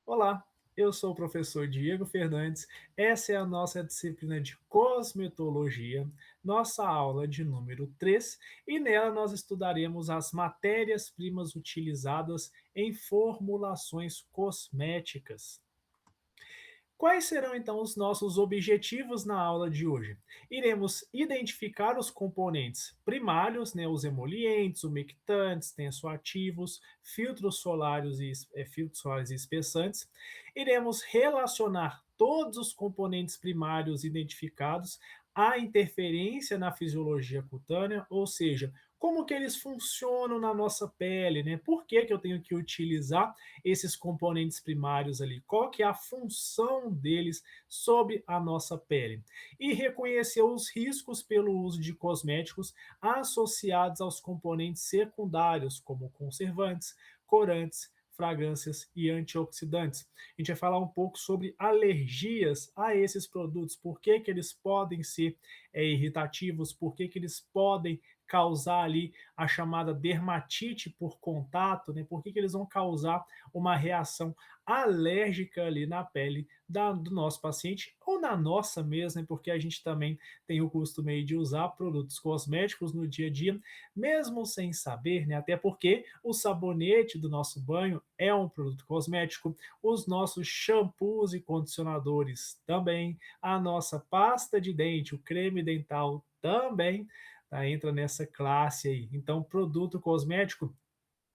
Olá, eu sou o professor Diego Fernandes. Essa é a nossa disciplina de cosmetologia, nossa aula de número 3, e nela nós estudaremos as matérias-primas utilizadas em formulações cosméticas. Quais serão então os nossos objetivos na aula de hoje? Iremos identificar os componentes primários, né, os emolientes, umectantes, tensoativos, filtros solares e espessantes. Iremos relacionar todos os componentes primários identificados à interferência na fisiologia cutânea, ou seja, como que eles funcionam na nossa pele, né? Por que que eu tenho que utilizar esses componentes primários ali, qual que é a função deles sobre a nossa pele. E reconhecer os riscos pelo uso de cosméticos associados aos componentes secundários, como conservantes, corantes, fragrâncias e antioxidantes. A gente vai falar um pouco sobre alergias a esses produtos, por que, que eles podem ser irritativos, por que, que eles podem causar ali a chamada dermatite por contato, né? Por que, que eles vão causar uma reação alérgica ali na pele do nosso paciente ou na nossa mesmo, né? Porque a gente também tem o costume de usar produtos cosméticos no dia a dia, mesmo sem saber, né? Até porque o sabonete do nosso banho é um produto cosmético, os nossos shampoos e condicionadores também, a nossa pasta de dente, o creme dental também, tá? Entra nessa classe aí. Então, produto cosmético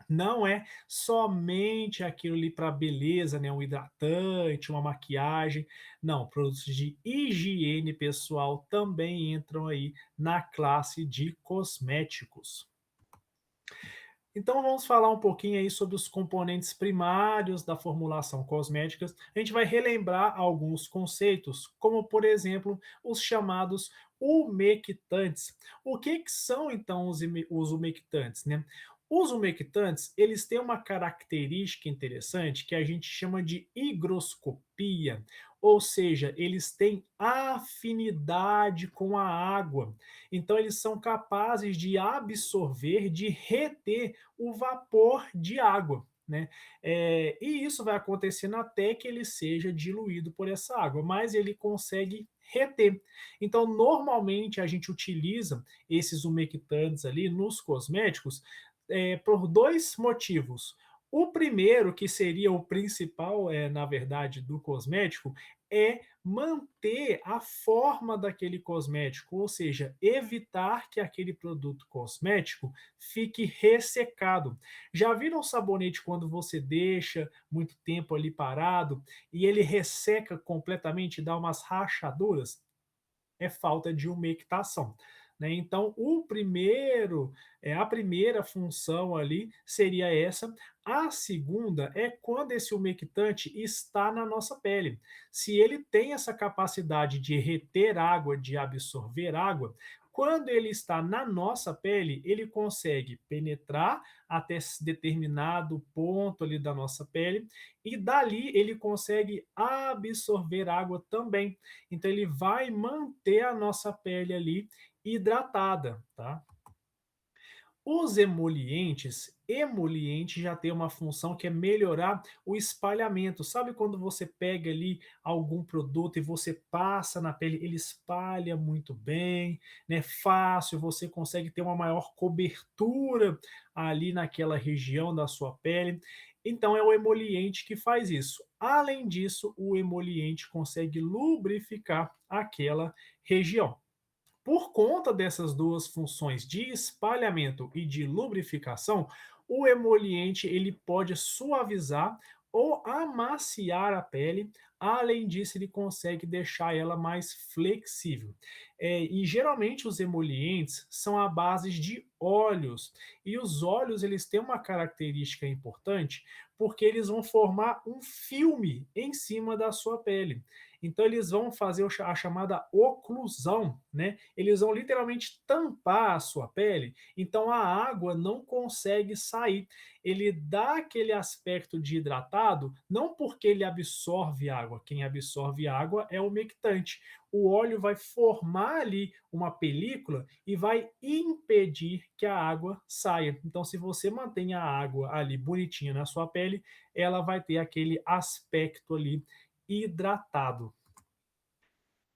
não é somente aquilo ali para beleza, né, um hidratante, uma maquiagem. Não, produtos de higiene pessoal também entram aí na classe de cosméticos. Então vamos falar um pouquinho aí sobre os componentes primários da formulação cosmética. A gente vai relembrar alguns conceitos, como por exemplo, os chamados umectantes. O que que são então os umectantes, né? Os umectantes, eles têm uma característica interessante que a gente chama de higroscopia, ou seja, eles têm afinidade com a água. Então eles são capazes de absorver, de reter o vapor de água. Né? E isso vai acontecendo até que ele seja diluído por essa água, mas ele consegue reter. Então, normalmente a gente utiliza esses umectantes ali nos cosméticos por dois motivos. O primeiro, que seria o principal, na verdade, do cosmético, é manter a forma daquele cosmético, ou seja, evitar que aquele produto cosmético fique ressecado. Já viram o sabonete quando você deixa muito tempo ali parado e ele resseca completamente, dá umas rachaduras? É falta de umectação. Né? Então, a primeira função ali seria essa. A segunda é quando esse umectante está na nossa pele. Se ele tem essa capacidade de reter água, de absorver água, quando ele está na nossa pele, ele consegue penetrar até determinado ponto ali da nossa pele e dali ele consegue absorver água também. Então ele vai manter a nossa pele ali hidratada, tá? Os emolientes já tem uma função que é melhorar o espalhamento. Sabe quando você pega ali algum produto e você passa na pele, ele espalha muito bem, né? Fácil, você consegue ter uma maior cobertura ali naquela região da sua pele. Então é o emoliente que faz isso. Além disso, o emoliente consegue lubrificar aquela região. Por conta dessas duas funções de espalhamento e de lubrificação, o emoliente ele pode suavizar ou amaciar a pele. Além disso, ele consegue deixar ela mais flexível. E geralmente os emolientes são à base de óleos. E os óleos eles têm uma característica importante porque eles vão formar um filme em cima da sua pele. Então eles vão fazer a chamada oclusão, né? Eles vão literalmente tampar a sua pele, então a água não consegue sair. Ele dá aquele aspecto de hidratado, não porque ele absorve água, quem absorve água é o umectante. O óleo vai formar ali uma película e vai impedir que a água saia. Então, se você mantém a água ali bonitinha na sua pele, ela vai ter aquele aspecto ali hidratado.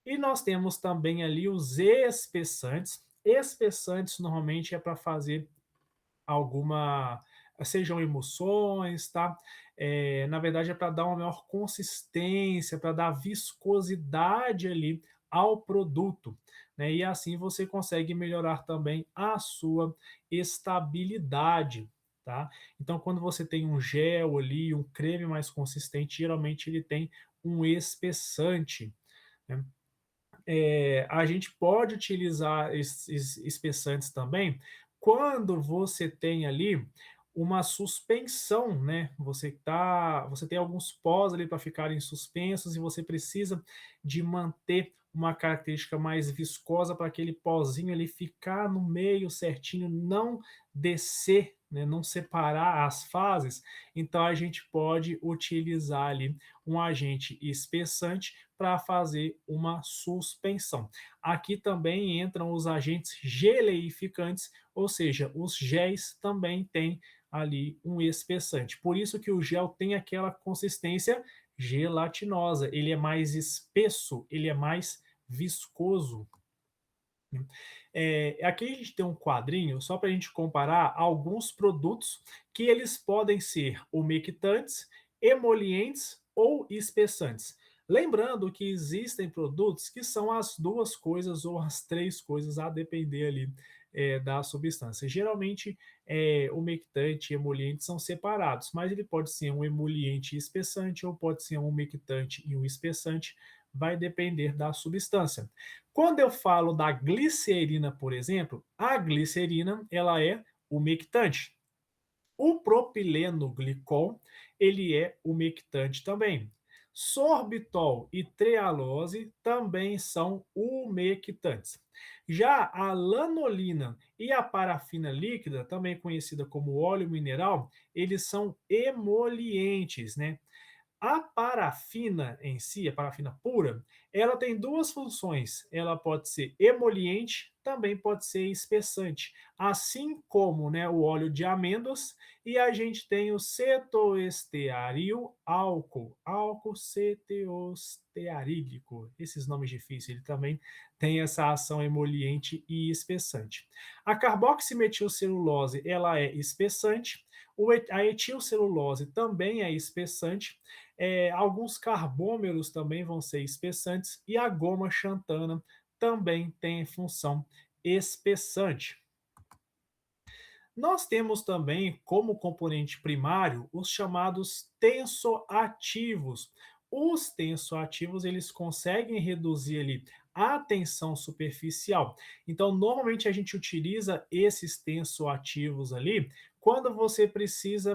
E nós temos também ali os espessantes. Espessantes normalmente é para fazer alguma, sejam emoções, tá? Na verdade é para dar uma maior consistência, para dar viscosidade ali ao produto, né? E assim você consegue melhorar também a sua estabilidade, tá? Então quando você tem um gel ali, um creme mais consistente, geralmente ele tem um espessante, né? A gente pode utilizar esses espessantes também quando você tem ali uma suspensão, né? Você tem alguns pós ali para ficarem suspensos e você precisa de manter uma característica mais viscosa para aquele pozinho ali ficar no meio certinho, não descer, né? Não separar as fases. Então a gente pode utilizar ali um agente espessante para fazer uma suspensão. Aqui também entram os agentes geleificantes, ou seja, os géis também têm ali um espessante. Por isso que o gel tem aquela consistência gelatinosa, ele é mais espesso, ele é mais viscoso. Aqui a gente tem um quadrinho só para a gente comparar alguns produtos que eles podem ser umectantes, emolientes ou espessantes. Lembrando que existem produtos que são as duas coisas ou as três coisas, a depender ali da substância. Geralmente, umectante e emoliente são separados, mas ele pode ser um emoliente e espessante ou pode ser um umectante e um espessante, vai depender da substância. Quando eu falo da glicerina, por exemplo, a glicerina ela é umectante. O propileno glicol, ele é umectante também. Sorbitol e trealose também são umectantes. Já a lanolina e a parafina líquida, também conhecida como óleo mineral, eles são emolientes, né? A parafina em si, a parafina pura, ela tem duas funções. Ela pode ser emoliente, também pode ser espessante, assim como, né, o óleo de amêndoas, e a gente tem o cetoestearil álcool, álcool cetoestearílico. Esses nomes difíceis, ele também tem essa ação emoliente e espessante. A carboximetilcelulose, ela é espessante, a etilcelulose também é espessante, alguns carbômeros também vão ser espessantes e a goma xantana também tem função espessante. Nós temos também como componente primário os chamados tensoativos. Os tensoativos eles conseguem reduzir ali a tensão superficial. Então, normalmente a gente utiliza esses tensoativos ali quando você precisa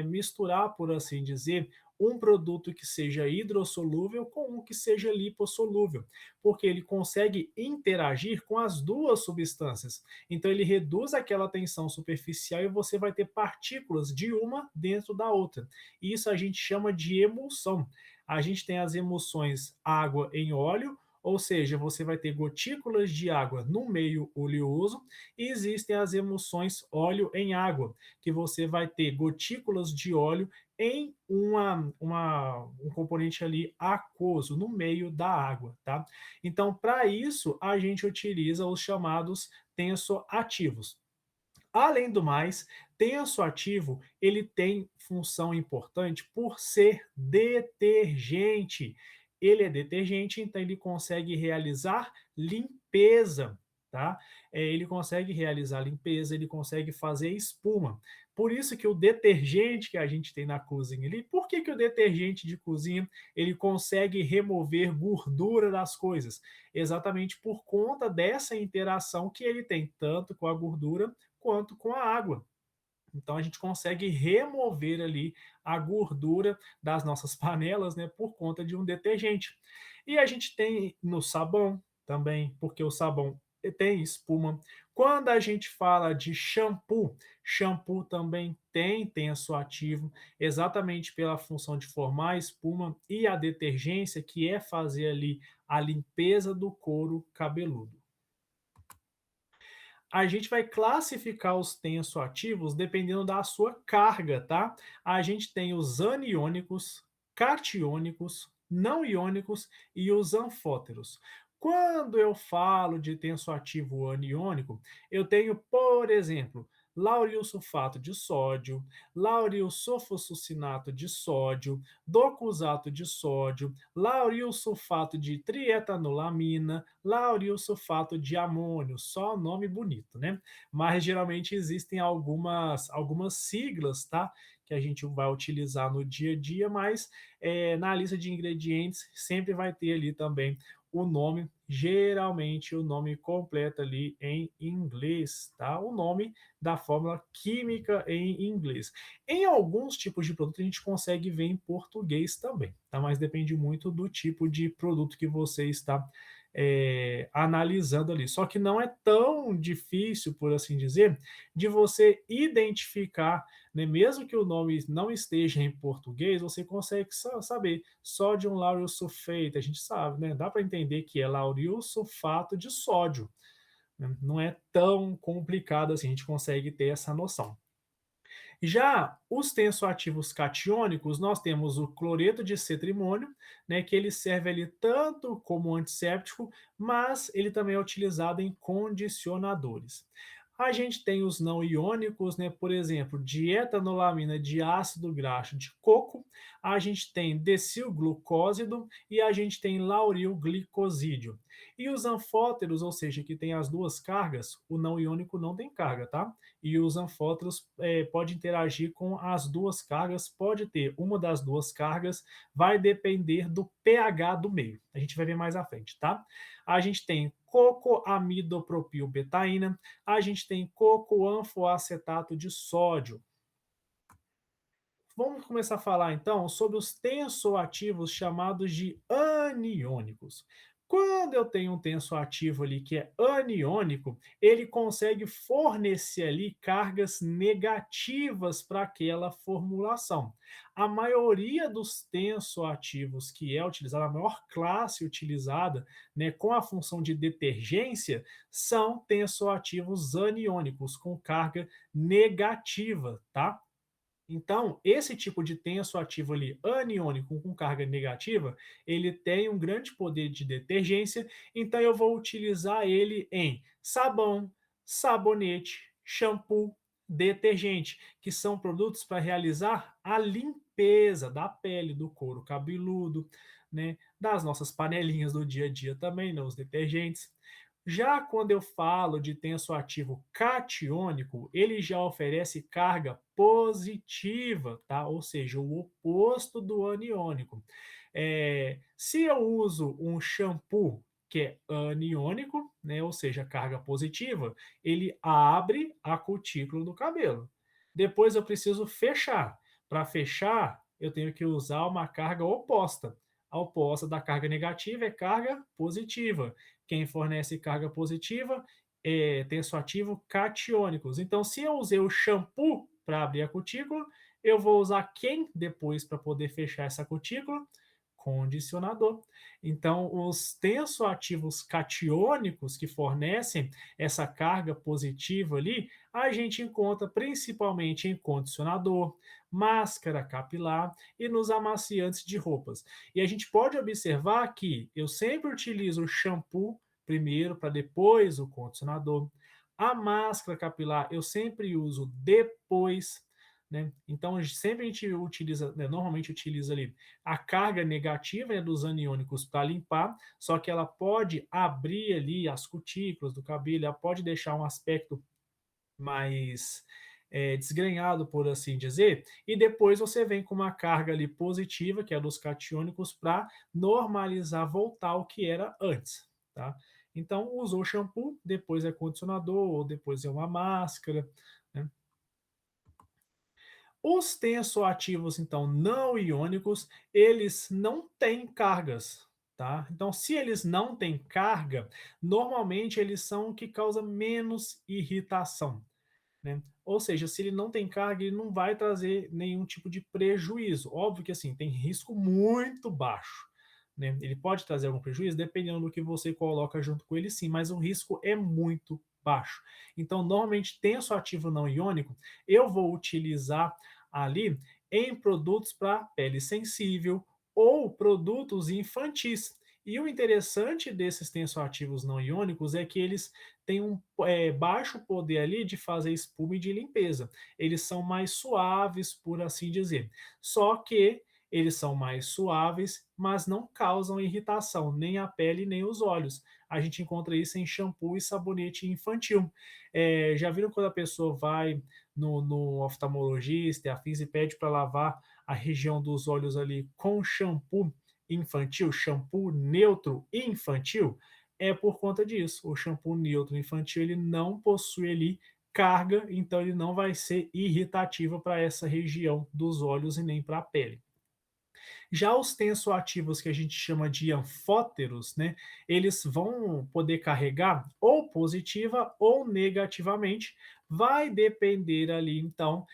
misturar, por assim dizer, um produto que seja hidrossolúvel com um que seja lipossolúvel, porque ele consegue interagir com as duas substâncias. Então ele reduz aquela tensão superficial e você vai ter partículas de uma dentro da outra. Isso a gente chama de emulsão. A gente tem as emulsões água em óleo, ou seja, você vai ter gotículas de água no meio oleoso, e existem as emulsões óleo em água, que você vai ter gotículas de óleo em um componente ali aquoso, no meio da água, tá? Então, para isso, a gente utiliza os chamados tensoativos. Além do mais, tensoativo ele tem função importante por ser detergente. Ele é detergente, então ele consegue realizar limpeza, tá? Ele consegue realizar limpeza, ele consegue fazer espuma. Por isso que o detergente que a gente tem na cozinha ali, por que o detergente de cozinha ele consegue remover gordura das coisas? Exatamente por conta dessa interação que ele tem tanto com a gordura quanto com a água. Então a gente consegue remover ali a gordura das nossas panelas, né, por conta de um detergente. E a gente tem no sabão também, porque o sabão tem espuma. Quando a gente fala de shampoo, shampoo também tem tensoativo, exatamente pela função de formar espuma e a detergência, que é fazer ali a limpeza do couro cabeludo. A gente vai classificar os tensoativos dependendo da sua carga, tá? A gente tem os aniônicos, catiônicos, não iônicos e os anfóteros. Quando eu falo de tensoativo aniônico, eu tenho, por exemplo, lauril sulfato de sódio, lauril sulfosucinato de sódio, docusato de sódio, lauril sulfato de trietanolamina, lauril sulfato de amônio, só nome bonito, né? Mas geralmente existem algumas siglas, tá? Que a gente vai utilizar no dia a dia, mas na lista de ingredientes sempre vai ter ali também o nome, geralmente o nome completo ali em inglês, tá? O nome da fórmula química em inglês. Em alguns tipos de produto a gente consegue ver em português também, tá? Mas depende muito do tipo de produto que você está analisando ali. Só que não é tão difícil, por assim dizer, de você identificar, né? Mesmo que o nome não esteja em português, você consegue saber sódio lauril sulfate, a gente sabe, né? Dá para entender que é lauril sulfato de sódio, né? Não é tão complicado assim, a gente consegue ter essa noção. Já os tensoativos catiônicos, nós temos o cloreto de cetrimônio, né, que ele serve ali tanto como antisséptico, mas ele também é utilizado em condicionadores. A gente tem os não iônicos, né, por exemplo, dietanolamina de ácido graxo de coco, a gente tem decilglucósido e a gente tem lauril glicosídeo. E os anfóteros, ou seja, que tem as duas cargas, o não iônico não tem carga, tá? E os anfóteros pode interagir com as duas cargas, pode ter uma das duas cargas, vai depender do pH do meio. A gente vai ver mais à frente, tá? A gente tem cocoamidopropilbetaína, a gente tem cocoanfoacetato de sódio. Vamos começar a falar então sobre os tensoativos chamados de aniônicos. Quando eu tenho um tensoativo ali que é aniônico, ele consegue fornecer ali cargas negativas para aquela formulação. A maioria dos tensoativos que é utilizada, a maior classe utilizada, né, com a função de detergência, são tensoativos aniônicos com carga negativa, tá? Então, esse tipo de tensoativo ali aniônico com carga negativa, ele tem um grande poder de detergência, então eu vou utilizar ele em sabão, sabonete, shampoo, detergente, que são produtos para realizar a limpeza da pele, do couro cabeludo, né, das nossas panelinhas do dia a dia também, né, os detergentes. Já quando eu falo de tensoativo catiônico, ele já oferece carga positiva, tá? Ou seja, o oposto do aniônico. Se eu uso um shampoo que é aniônico, né? Ou seja, carga positiva, ele abre a cutícula do cabelo. Depois eu preciso fechar. Para fechar, eu tenho que usar uma carga oposta. A oposta da carga negativa é carga positiva. Quem fornece carga positiva tensoativo catiônicos. Então, se eu usei o shampoo para abrir a cutícula, eu vou usar quem depois para poder fechar essa cutícula? Condicionador. Então, os tensoativos catiônicos que fornecem essa carga positiva ali, a gente encontra principalmente em condicionador, máscara capilar e nos amaciantes de roupas. E a gente pode observar que eu sempre utilizo o shampoo primeiro para depois o condicionador. A máscara capilar eu sempre uso depois, né? Então sempre a gente utiliza, né, normalmente utiliza ali a carga negativa, né, dos aniônicos para limpar, só que ela pode abrir ali as cutículas do cabelo, ela pode deixar um aspecto mais desgrenhado, por assim dizer, e depois você vem com uma carga ali positiva, que é dos catiônicos, para normalizar, voltar ao que era antes, tá? Então, usou shampoo, depois é condicionador, ou depois é uma máscara, né? Os tensoativos, então, não iônicos, eles não têm cargas, tá? Então, se eles não têm carga, normalmente eles são o que causa menos irritação, né? Ou seja, se ele não tem carga, ele não vai trazer nenhum tipo de prejuízo. Óbvio que assim, tem risco muito baixo, né? Ele pode trazer algum prejuízo dependendo do que você coloca junto com ele, sim, mas o risco é muito baixo. Então, normalmente, tenso ativo não iônico, eu vou utilizar ali em produtos para pele sensível ou produtos infantis. E o interessante desses tensoativos não iônicos é que eles têm um baixo poder ali de fazer espuma e de limpeza. Eles são mais suaves, por assim dizer. Só que eles são mais suaves, mas não causam irritação, nem a pele, nem os olhos. A gente encontra isso em shampoo e sabonete infantil. Já viram quando a pessoa vai no oftalmologista e afins e pede para lavar a região dos olhos ali com shampoo infantil, shampoo neutro infantil? É por conta disso. O shampoo neutro infantil ele não possui ali carga, então ele não vai ser irritativo para essa região dos olhos e nem para a pele. Já os tensoativos que a gente chama de anfóteros, né, eles vão poder carregar ou positiva ou negativamente, vai depender ali então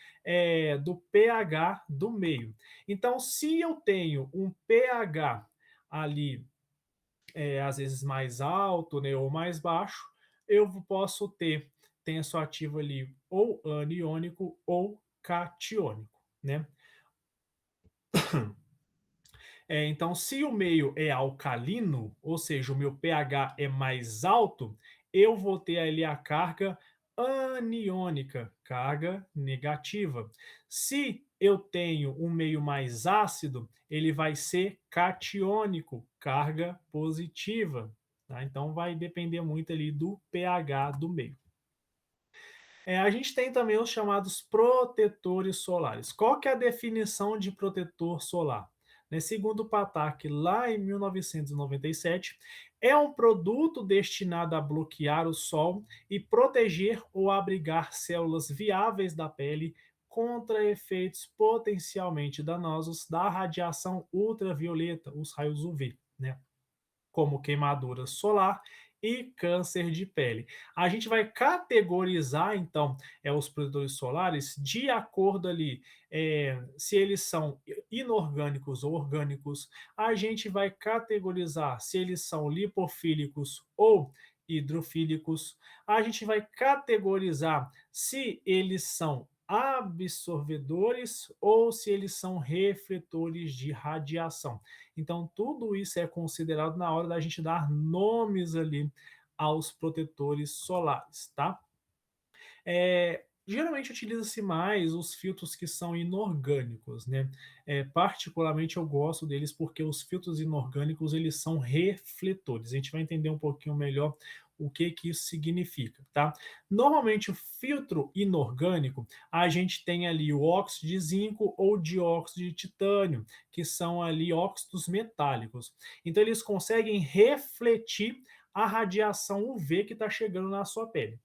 do pH do meio. Então, se eu tenho um pH ali às vezes mais alto, né, ou mais baixo, eu posso ter tensoativo ali ou aniônico ou catiônico, né? Então, se o meio é alcalino, ou seja, o meu pH é mais alto, eu vou ter ali a carga aniônica, carga negativa. Se eu tenho um meio mais ácido, ele vai ser catiônico, carga positiva. Tá? Então, vai depender muito ali do pH do meio. A gente tem também os chamados protetores solares. Qual que é a definição de protetor solar? Segundo o Patak, lá em 1997, é um produto destinado a bloquear o sol e proteger ou abrigar células viáveis da pele contra efeitos potencialmente danosos da radiação ultravioleta, os raios UV, né? Como queimadura solar e câncer de pele. A gente vai categorizar, então, os protetores solares de acordo ali, se eles são inorgânicos ou orgânicos. A gente vai categorizar se eles são lipofílicos ou hidrofílicos. A gente vai categorizar se eles são absorvedores ou se eles são refletores de radiação. Então, tudo isso é considerado na hora da gente dar nomes ali aos protetores solares, tá? Geralmente utiliza-se mais os filtros que são inorgânicos, né? Particularmente eu gosto deles porque os filtros inorgânicos eles são refletores. A gente vai entender um pouquinho melhor o que que isso significa, tá? Normalmente o filtro inorgânico, a gente tem ali o óxido de zinco ou dióxido de titânio, que são ali óxidos metálicos. Então eles conseguem refletir a radiação UV que está chegando na sua pele.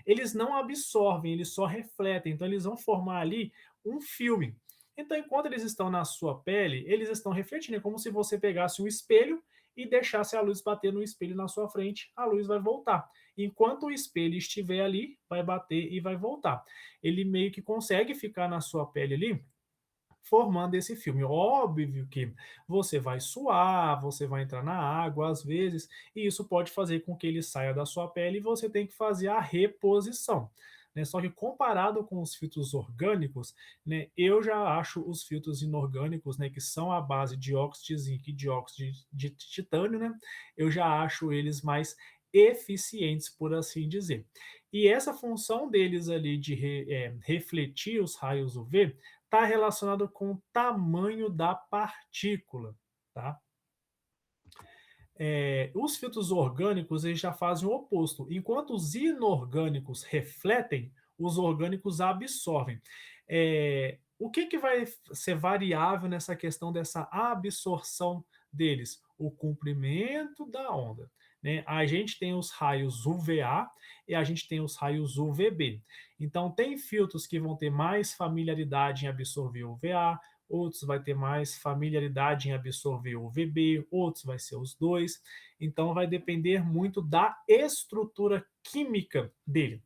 Eles não absorvem, eles só refletem. Então, eles vão formar ali um filme. Então, enquanto eles estão na sua pele, eles estão refletindo. É como se você pegasse um espelho e deixasse a luz bater no espelho na sua frente, a luz vai voltar. Enquanto o espelho estiver ali, vai bater e vai voltar. Ele meio que consegue ficar na sua pele ali formando esse filme. Óbvio que você vai suar, você vai entrar na água às vezes, e isso pode fazer com que ele saia da sua pele e você tem que fazer a reposição. Né? Só que comparado com os filtros orgânicos, né, eu já acho os filtros inorgânicos, né, que são a base de óxido de zinco e dióxido de titânio, né, eu já acho eles mais eficientes, por assim dizer. E essa função deles ali de refletir os raios UV está relacionado com o tamanho da partícula, tá? Os filtros orgânicos eles já fazem o oposto. Enquanto os inorgânicos refletem, os orgânicos absorvem. o que que vai ser variável nessa questão dessa absorção deles? O comprimento da onda, né. A gente tem os raios UVA e a gente tem os raios UVB. Então tem filtros que vão ter mais familiaridade em absorver UVA, outros vai ter mais familiaridade em absorver UVB, outros vai ser os 2. Então vai depender muito da estrutura química dele.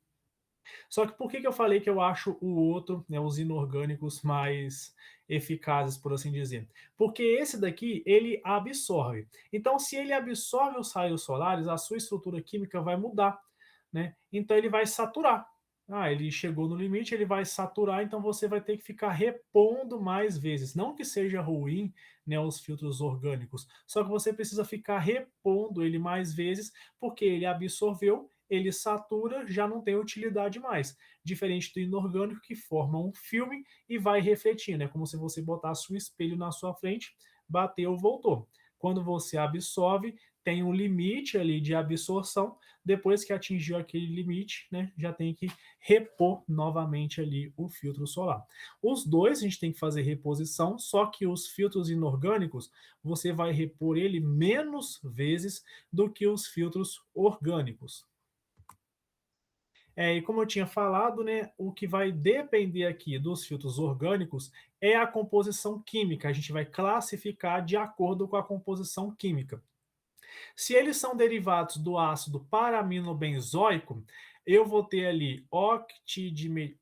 Só que por que que eu falei que eu acho o outro, né, os inorgânicos mais eficazes, por assim dizer? Porque esse daqui, ele absorve. Então, se ele absorve os raios solares, a sua estrutura química vai mudar, né? Então ele vai saturar. Ah, ele chegou no limite, ele vai saturar, então você vai ter que ficar repondo mais vezes. Não que seja ruim, né, os filtros orgânicos, só que você precisa ficar repondo ele mais vezes, porque ele absorveu, ele satura, já não tem utilidade mais. Diferente do inorgânico que forma um filme e vai refletindo. É como se você botasse um espelho na sua frente, bateu, voltou. Quando você absorve, tem um limite ali de absorção. Depois que atingiu aquele limite, né, já tem que repor novamente ali o filtro solar. Os dois a gente tem que fazer reposição, só que os filtros inorgânicos você vai repor ele menos vezes do que os filtros orgânicos. E como eu tinha falado, né, o que vai depender aqui dos filtros orgânicos é a composição química. A gente vai classificar de acordo com a composição química. Se eles são derivados do ácido paraminobenzoico, eu vou ter ali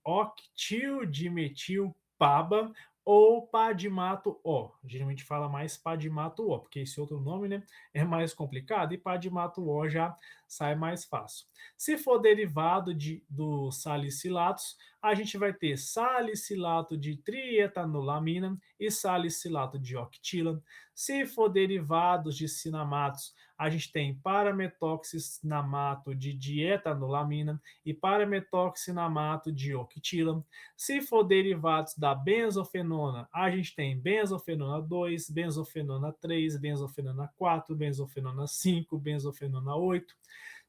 octildimetilpaba ou padimato-O. Geralmente fala mais padimato-O, porque esse outro nome, né, é mais complicado e padimato-O já sai mais fácil. Se for derivado dos salicilatos, a gente vai ter salicilato de trietanolamina e salicilato de octila. Se for derivados de cinamatos, a gente tem parametoxinamato de dietanolamina e parametoxinamato de octila. Se for derivados da benzofenona, a gente tem benzofenona 2, benzofenona 3, benzofenona 4, benzofenona 5, benzofenona 8.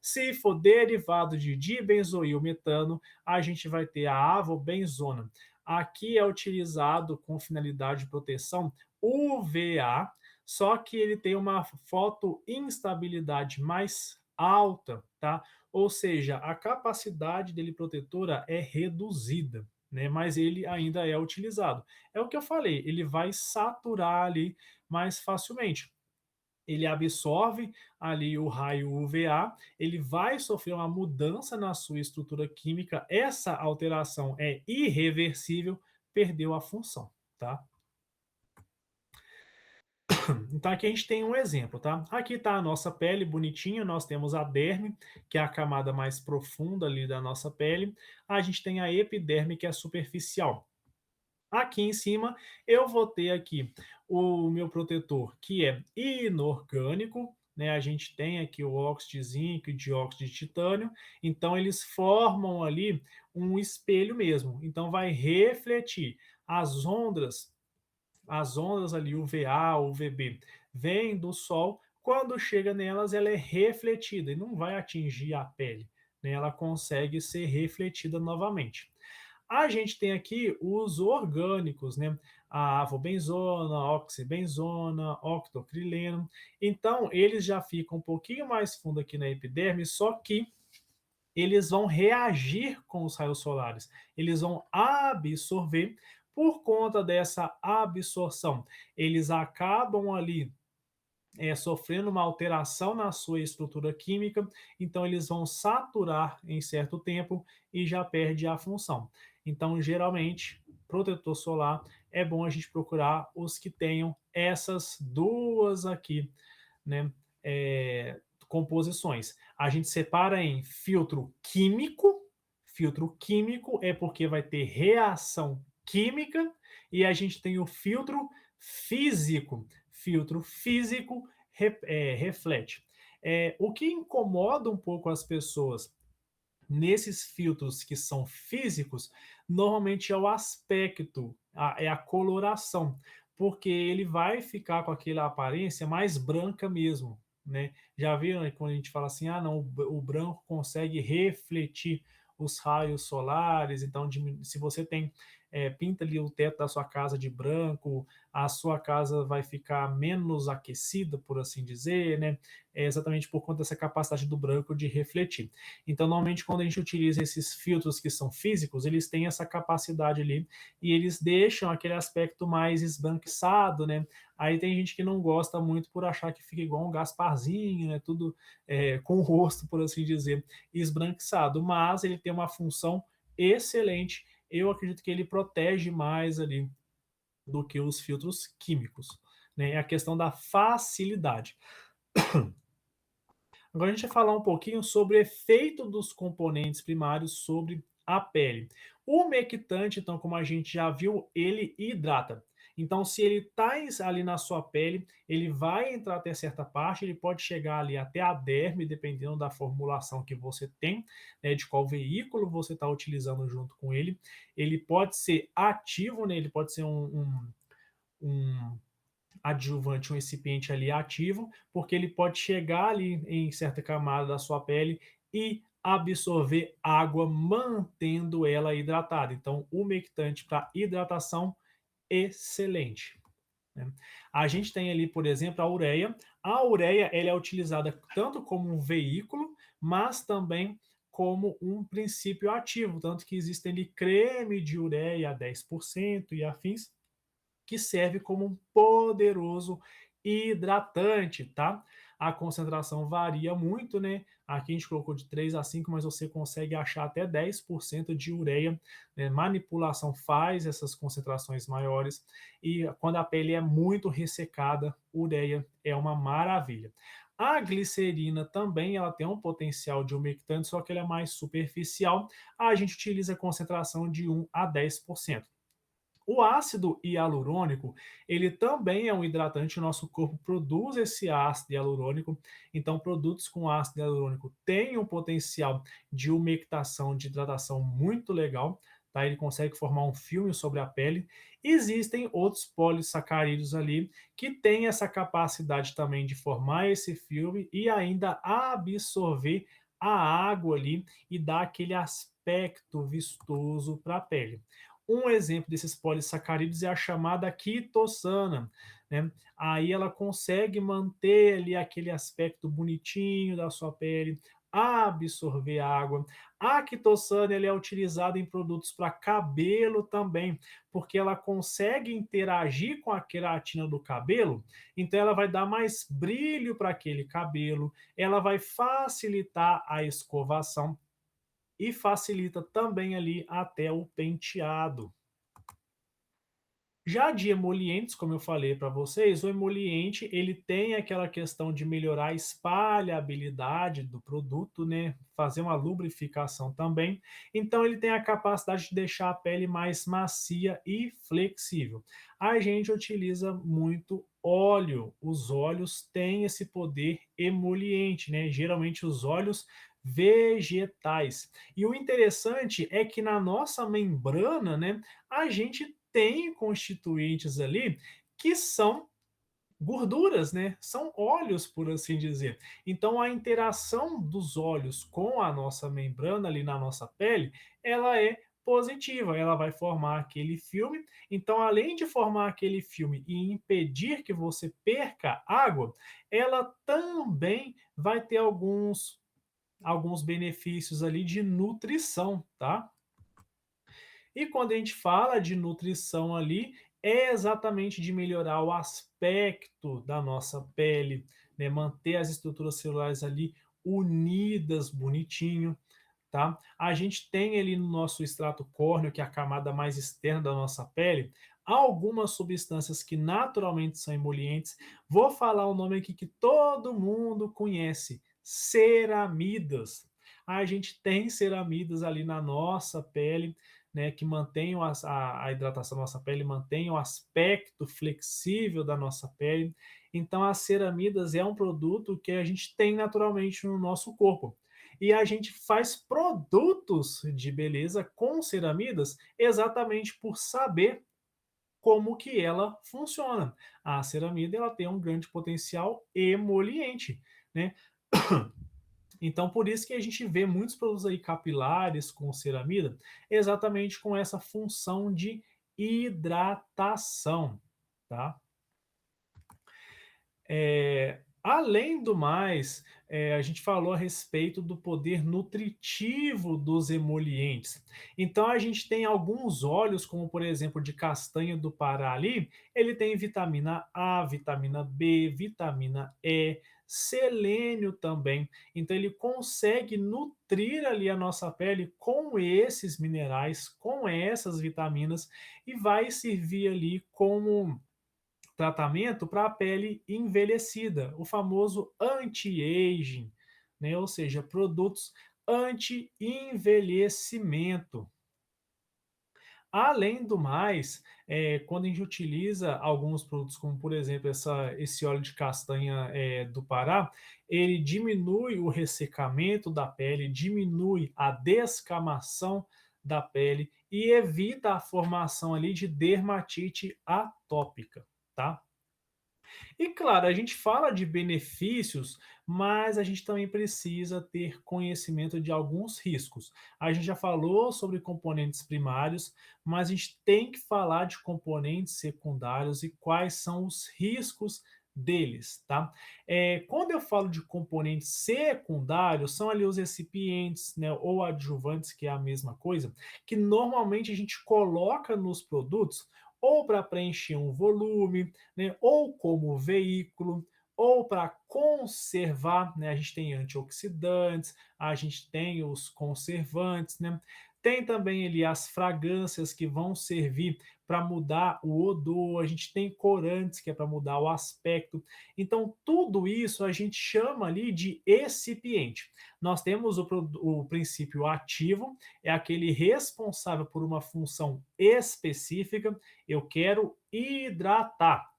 Se for derivado de dibenzoilmetano, a gente vai ter a avobenzona. Aqui é utilizado com finalidade de proteção UVA, só que ele tem uma fotoinstabilidade mais alta, tá? Ou seja, a capacidade dele protetora é reduzida, né? Mas ele ainda é utilizado. É o que eu falei, ele vai saturar ali mais facilmente. Ele absorve ali o raio UVA, ele vai sofrer uma mudança na sua estrutura química, essa alteração é irreversível, perdeu a função, tá? Então aqui a gente tem um exemplo, tá? Aqui está a nossa pele bonitinha, nós temos a derme, que é a camada mais profunda ali da nossa pele. A gente tem a epiderme, que é superficial. Aqui em cima eu vou ter aqui o meu protetor, que é inorgânico, né? A gente tem aqui o óxido de zinco e dióxido de titânio, então eles formam ali um espelho mesmo. Então vai refletir as ondas ali UVA, UVB, vêm do Sol, quando chega nelas ela é refletida e não vai atingir a pele, né? Ela consegue ser refletida novamente. A gente tem aqui os orgânicos, né? A avobenzona, oxibenzona, octocrileno. Então, eles já ficam um pouquinho mais fundo aqui na epiderme, só que eles vão reagir com os raios solares, eles vão absorver. Por conta dessa absorção, eles acabam ali sofrendo uma alteração na sua estrutura química, então eles vão saturar em certo tempo e já perde a função. Então, geralmente, protetor solar é bom a gente procurar os que tenham essas duas aqui, né, composições. A gente separa em filtro químico. Filtro químico é porque vai ter reação química, e a gente tem o filtro físico. Filtro físico reflete. O que incomoda um pouco as pessoas nesses filtros que são físicos, normalmente é o aspecto, é a coloração, porque ele vai ficar com aquela aparência mais branca mesmo, né? Já viram, né, quando a gente fala assim, ah, não, o branco consegue refletir os raios solares, então se você tem pinta ali o teto da sua casa de branco, a sua casa vai ficar menos aquecida, por assim dizer, né? É exatamente por conta dessa capacidade do branco de refletir. Então, normalmente, quando a gente utiliza esses filtros que são físicos, eles têm essa capacidade ali e eles deixam aquele aspecto mais esbranquiçado, né? Aí tem gente que não gosta muito por achar que fica igual um Gasparzinho, né? Tudo com o rosto, por assim dizer, esbranquiçado, mas ele tem uma função excelente. Eu acredito que ele protege mais ali do que os filtros químicos, né? É a questão da facilidade. Agora a gente vai falar um pouquinho sobre o efeito dos componentes primários sobre a pele. O umectante, então, como a gente já viu, ele hidrata. Então, se ele está ali na sua pele, ele vai entrar até certa parte, ele pode chegar ali até a derme, dependendo da formulação que você tem, né, de qual veículo você está utilizando junto com ele. Ele pode ser ativo, né, ele pode ser um adjuvante, um recipiente ali ativo, porque ele pode chegar ali em certa camada da sua pele e absorver água, mantendo ela hidratada. Então, umectante para hidratação, excelente, né? A gente tem ali, por exemplo, a ureia. A ureia ela é utilizada tanto como um veículo, mas também como um princípio ativo, tanto que existem ali creme de ureia a 10% e afins, que serve como um poderoso hidratante, tá? A concentração varia muito, né? Aqui a gente colocou de 3 a 5, mas você consegue achar até 10% de ureia, né? Manipulação faz essas concentrações maiores e quando a pele é muito ressecada, ureia é uma maravilha. A glicerina também ela tem um potencial de umectante, só que ele é mais superficial. A gente utiliza a concentração de 1 a 10%. O ácido hialurônico, ele também é um hidratante, o nosso corpo produz esse ácido hialurônico, então produtos com ácido hialurônico têm um potencial de umectação, de hidratação muito legal, tá? Ele consegue formar um filme sobre a pele. Existem outros polissacarídeos ali que têm essa capacidade também de formar esse filme e ainda absorver a água ali e dar aquele aspecto vistoso para a pele. Um exemplo desses polissacarídeos é a chamada quitossana, né? Aí ela consegue manter ali aquele aspecto bonitinho da sua pele, absorver água. A quitossana ela é utilizada em produtos para cabelo também, porque ela consegue interagir com a queratina do cabelo, então ela vai dar mais brilho para aquele cabelo, ela vai facilitar a escovação e facilita também ali até o penteado. Já de emolientes, como eu falei para vocês, o emoliente ele tem aquela questão de melhorar a espalhabilidade do produto, né? Fazer uma lubrificação também. Então ele tem a capacidade de deixar a pele mais macia e flexível. A gente utiliza muito óleo. Os óleos têm esse poder emoliente, né? Geralmente os óleos vegetais. E o interessante é que na nossa membrana, né, a gente tem constituintes ali que são gorduras, né? São óleos, por assim dizer. Então, a interação dos óleos com a nossa membrana ali na nossa pele, ela é positiva, ela vai formar aquele filme. Então, além de formar aquele filme e impedir que você perca água, ela também vai ter alguns benefícios ali de nutrição, tá? E quando a gente fala de nutrição ali, é exatamente de melhorar o aspecto da nossa pele, né? Manter as estruturas celulares ali unidas, bonitinho, tá? A gente tem ali no nosso extrato córneo, que é a camada mais externa da nossa pele, algumas substâncias que naturalmente são emolientes. Vou falar o nome aqui que todo mundo conhece: ceramidas. A gente tem ceramidas ali na nossa pele, né, que mantém a hidratação da nossa pele, mantém o aspecto flexível da nossa pele. Então, as ceramidas é um produto que a gente tem naturalmente no nosso corpo. E a gente faz produtos de beleza com ceramidas exatamente por saber como que ela funciona. A ceramida ela tem um grande potencial emoliente, né? Então, por isso que a gente vê muitos produtos aí capilares com ceramida, exatamente com essa função de hidratação, tá? Além do mais, a gente falou a respeito do poder nutritivo dos emolientes. Então a gente tem alguns óleos, como por exemplo de castanha do Pará ali, ele tem vitamina A, vitamina B, vitamina E, selênio também. Então ele consegue nutrir ali a nossa pele com esses minerais, com essas vitaminas e vai servir ali como tratamento para a pele envelhecida, o famoso anti-aging, né? Ou seja, produtos anti-envelhecimento. Além do mais, quando a gente utiliza alguns produtos, como por exemplo esse óleo de castanha do Pará, ele diminui o ressecamento da pele, diminui a descamação da pele e evita a formação ali de dermatite atópica, tá? E claro, a gente fala de benefícios, mas a gente também precisa ter conhecimento de alguns riscos. A gente já falou sobre componentes primários, mas a gente tem que falar de componentes secundários e quais são os riscos deles, tá? Quando eu falo de componentes secundários, são ali os recipientes, né, ou adjuvantes, que é a mesma coisa, que normalmente a gente coloca nos produtos ou para preencher um volume, né, ou como veículo, ou para conservar, né, a gente tem antioxidantes, a gente tem os conservantes, né, tem também ali as fragrâncias que vão servir para mudar o odor, a gente tem corantes que é para mudar o aspecto. Então, tudo isso a gente chama ali de excipiente. Nós temos o princípio ativo, é aquele responsável por uma função específica. Eu quero hidratar.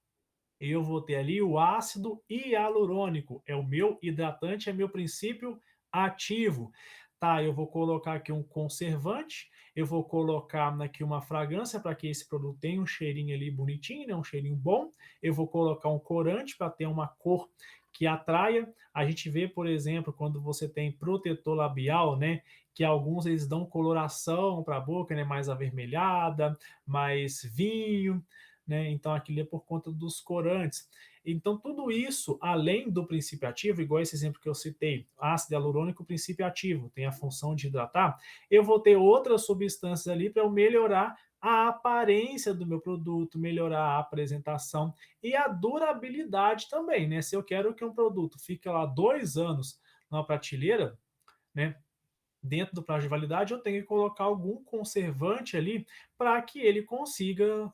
Eu vou ter ali o ácido hialurônico, é o meu hidratante, é meu princípio ativo. Tá, eu vou colocar aqui um conservante, eu vou colocar aqui uma fragrância para que esse produto tenha um cheirinho ali bonitinho, né, um cheirinho bom. Eu vou colocar um corante para ter uma cor que atraia. A gente vê, por exemplo, quando você tem protetor labial, né, que alguns eles dão coloração para a boca, né, mais avermelhada, mais vinho, né? Então aquilo é por conta dos corantes. Então tudo isso, além do princípio ativo, igual esse exemplo que eu citei, ácido hialurônico, princípio ativo, tem a função de hidratar, eu vou ter outras substâncias ali para eu melhorar a aparência do meu produto, melhorar a apresentação e a durabilidade também, né? Se eu quero que um produto fique lá 2 anos na prateleira, né? Dentro do prazo de validade, eu tenho que colocar algum conservante ali para que ele consiga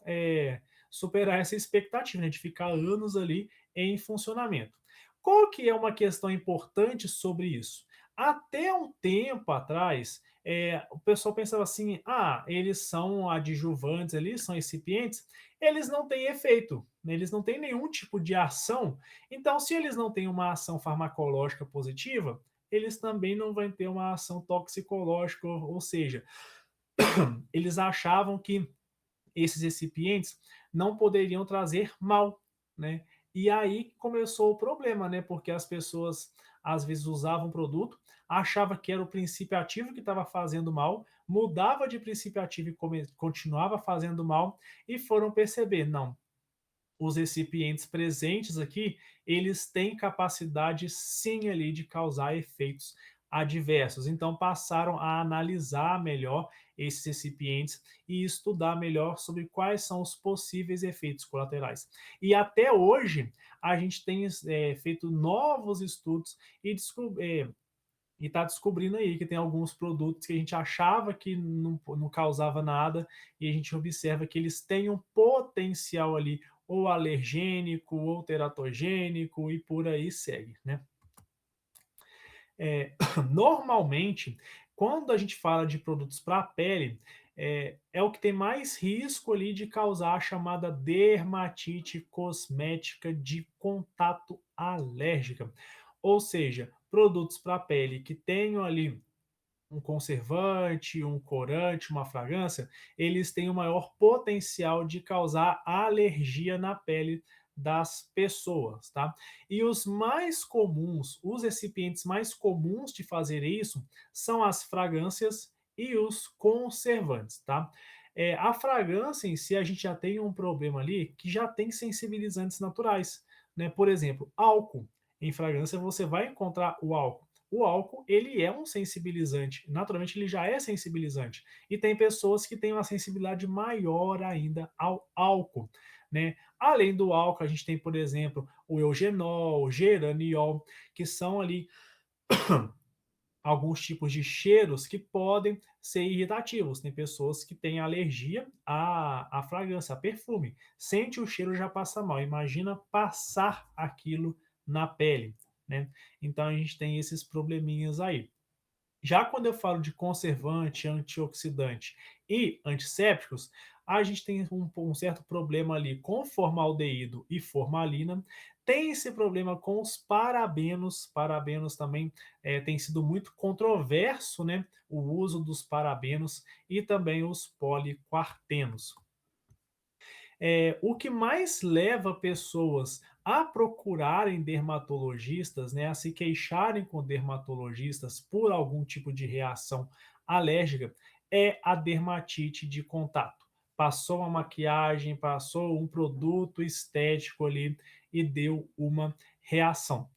superar essa expectativa, né, de ficar anos ali em funcionamento. Qual que é uma questão importante sobre isso? Até um tempo atrás, o pessoal pensava assim: ah, eles são adjuvantes ali, são recipientes, eles não têm efeito, né, eles não têm nenhum tipo de ação. Então, se eles não têm uma ação farmacológica positiva, eles também não vão ter uma ação toxicológica, ou seja, eles achavam que esses recipientes não poderiam trazer mal, né? E aí começou o problema, né? Porque as pessoas às vezes usavam o produto, achava que era o princípio ativo que estava fazendo mal, mudava de princípio ativo e continuava fazendo mal, e foram perceber, não, os recipientes presentes aqui, eles têm capacidade sim ali de causar efeitos adversos. Então passaram a analisar melhor esses recipientes e estudar melhor sobre quais são os possíveis efeitos colaterais. E até hoje a gente tem feito novos estudos e está descobrindo aí que tem alguns produtos que a gente achava que não causava nada, e a gente observa que eles têm um potencial ali, ou alergênico, ou teratogênico, e por aí segue, né? Normalmente, quando a gente fala de produtos para a pele, é o que tem mais risco ali de causar a chamada dermatite cosmética de contato alérgica. Ou seja, produtos para a pele que tenham ali um conservante, um corante, uma fragrância, eles têm o maior potencial de causar alergia na pele das pessoas, tá? E os mais comuns, os recipientes mais comuns de fazer isso são as fragrâncias e os conservantes, tá? A fragrância em si, a gente já tem um problema ali que já tem sensibilizantes naturais, né? Por exemplo, álcool. Em fragrância você vai encontrar o álcool. O álcool, ele é um sensibilizante, naturalmente ele já é sensibilizante. E tem pessoas que têm uma sensibilidade maior ainda ao álcool, né? Além do álcool, a gente tem, por exemplo, o eugenol, o geraniol, que são ali alguns tipos de cheiros que podem ser irritativos. Tem pessoas que têm alergia à fragrância, a perfume. Sente o cheiro, já passa mal. Imagina passar aquilo na pele, né? Então a gente tem esses probleminhas aí. Já quando eu falo de conservante, antioxidante e antissépticos, a gente tem um certo problema ali com formaldeído e formalina. Tem esse problema com os parabenos. Parabenos também tem sido muito controverso, né? O uso dos parabenos e também os poliquartenos. O que mais leva pessoas a procurarem dermatologistas, né, a se queixarem com dermatologistas por algum tipo de reação alérgica, é a dermatite de contato. Passou uma maquiagem, passou um produto estético ali e deu uma reação.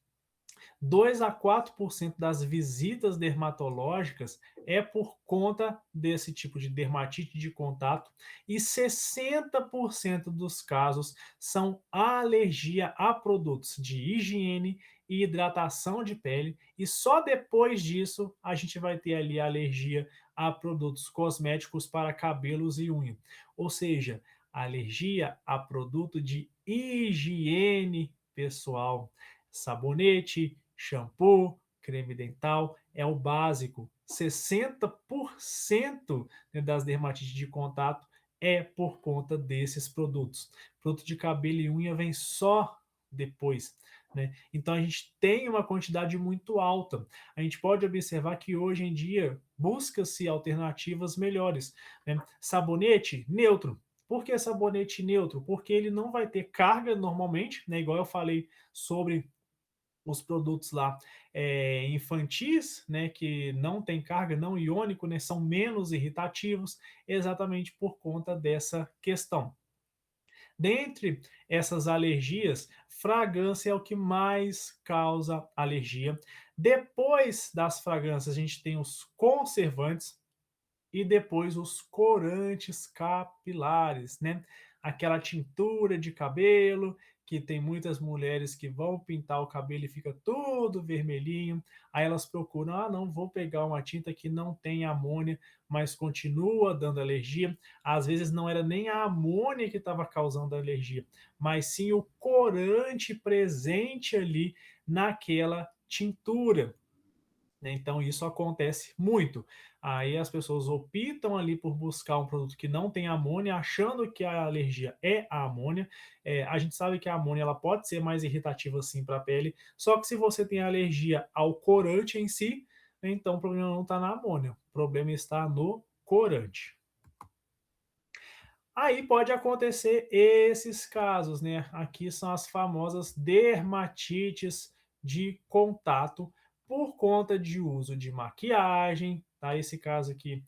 2 a 4% das visitas dermatológicas é por conta desse tipo de dermatite de contato e 60% dos casos são alergia a produtos de higiene e hidratação de pele, e só depois disso a gente vai ter ali a alergia a produtos cosméticos para cabelos e unha. Ou seja, alergia a produto de higiene pessoal, sabonete, shampoo, creme dental, é o básico. 60%, né, das dermatites de contato é por conta desses produtos. Produto de cabelo e unha vem só depois, né? Então a gente tem uma quantidade muito alta. A gente pode observar que hoje em dia busca-se alternativas melhores, né? Sabonete neutro. Por que sabonete neutro? Porque ele não vai ter carga normalmente, né? Igual eu falei sobre os produtos lá infantis, né, que não tem carga, não iônico, né, são menos irritativos, exatamente por conta dessa questão. Dentre essas alergias, fragrância é o que mais causa alergia. Depois das fragrâncias, a gente tem os conservantes, e depois os corantes capilares, né? Aquela tintura de cabelo, que tem muitas mulheres que vão pintar o cabelo e fica todo vermelhinho. Aí elas procuram, ah, não, vou pegar uma tinta que não tem amônia, mas continua dando alergia. Às vezes não era nem a amônia que estava causando a alergia, mas sim o corante presente ali naquela tintura, né? Então isso acontece muito. Aí as pessoas optam ali por buscar um produto que não tem amônia, achando que a alergia é a amônia. A gente sabe que a amônia ela pode ser mais irritativa assim para a pele, só que se você tem alergia ao corante em si, né, então o problema não está na amônia, o problema está no corante. Aí pode acontecer esses casos, né? Aqui são as famosas dermatites de contato por conta de uso de maquiagem, tá? Esse caso aqui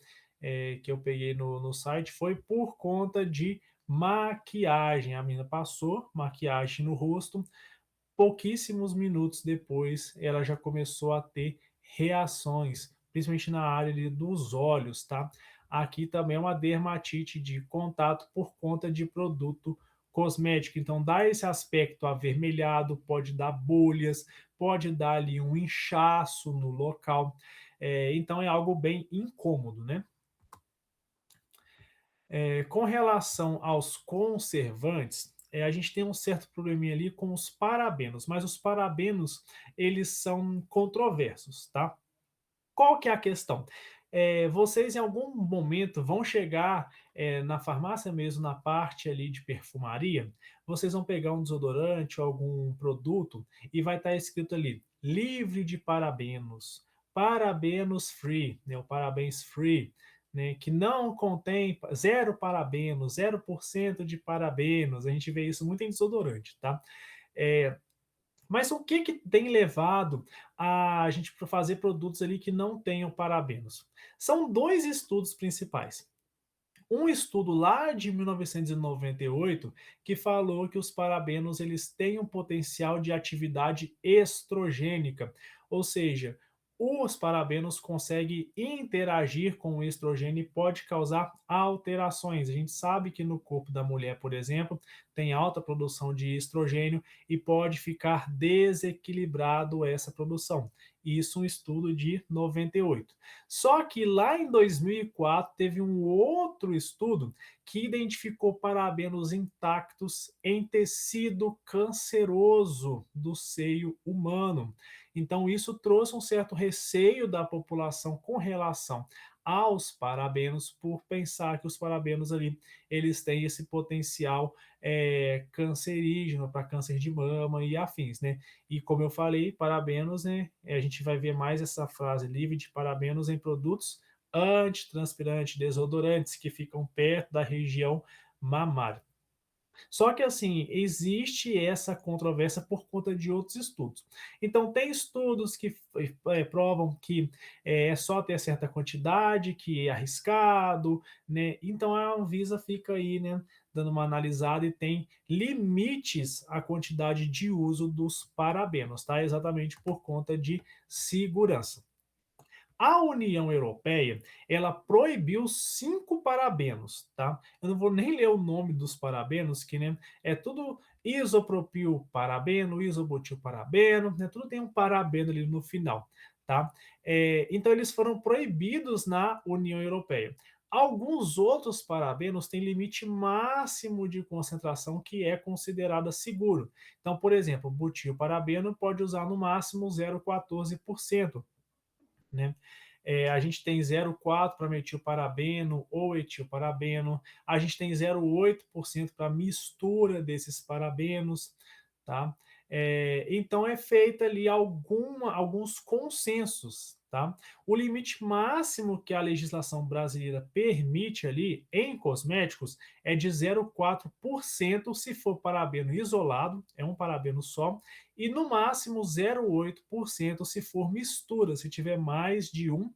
que eu peguei no site foi por conta de maquiagem. A menina passou maquiagem no rosto, pouquíssimos minutos depois ela já começou a ter reações, principalmente na área ali dos olhos, tá? Aqui também é uma dermatite de contato por conta de produto cosmético. Então dá esse aspecto avermelhado, pode dar bolhas, pode dar ali um inchaço no local. Então é algo bem incômodo, né? Com relação aos conservantes, a gente tem um certo probleminha ali com os parabenos, mas os parabenos, eles são controversos, tá? Qual que é a questão? Vocês em algum momento vão chegar na farmácia mesmo, na parte ali de perfumaria, vocês vão pegar um desodorante ou algum produto e vai estar escrito ali, livre de parabenos, parabenos free, né, o parabéns free. né, que não contém zero parabenos, 0% de parabenos, a gente vê isso muito em desodorante, tá? É, mas o que que tem levado a gente para fazer produtos ali que não tenham parabenos? São 2 estudos principais. Um estudo lá de 1998 que falou que os parabenos eles têm um potencial de atividade estrogênica, ou seja, os parabenos conseguem interagir com o estrogênio e pode causar alterações. A gente sabe que no corpo da mulher, por exemplo, tem alta produção de estrogênio e pode ficar desequilibrado essa produção. Isso um estudo de 98. Só que lá em 2004 teve um outro estudo que identificou parabenos intactos em tecido canceroso do seio humano. Então isso trouxe um certo receio da população com relação aos parabenos, por pensar que os parabenos ali eles têm esse potencial cancerígeno para câncer de mama e afins, né? E como eu falei, parabenos, né? A gente vai ver mais essa frase livre de parabenos em produtos antitranspirantes, desodorantes que ficam perto da região mamária. Só que assim, existe essa controvérsia por conta de outros estudos. Então, tem estudos que provam que é só ter certa quantidade, que é arriscado, né? Então a Anvisa fica aí, né, dando uma analisada e tem limites à quantidade de uso dos parabenos, tá? Exatamente por conta de segurança. A União Europeia, ela proibiu 5 parabenos, tá? Eu não vou nem ler o nome dos parabenos, que né, é tudo isopropilparabeno, isobutilparabeno, né? Tudo tem um parabeno ali no final, tá? Então eles foram proibidos na União Europeia. Alguns outros parabenos têm limite máximo de concentração que é considerada seguro. Então, por exemplo, o butilparabeno pode usar no máximo 0,14%, né? A gente tem 0,4 para metilparabeno ou etilparabeno, a gente tem 0,8% para mistura desses parabenos, tá? Então é feita ali alguns consensos, tá? O limite máximo que a legislação brasileira permite ali em cosméticos é de 0,4% se for parabeno isolado, é um parabeno só, e no máximo 0,8% se for mistura, se tiver mais de um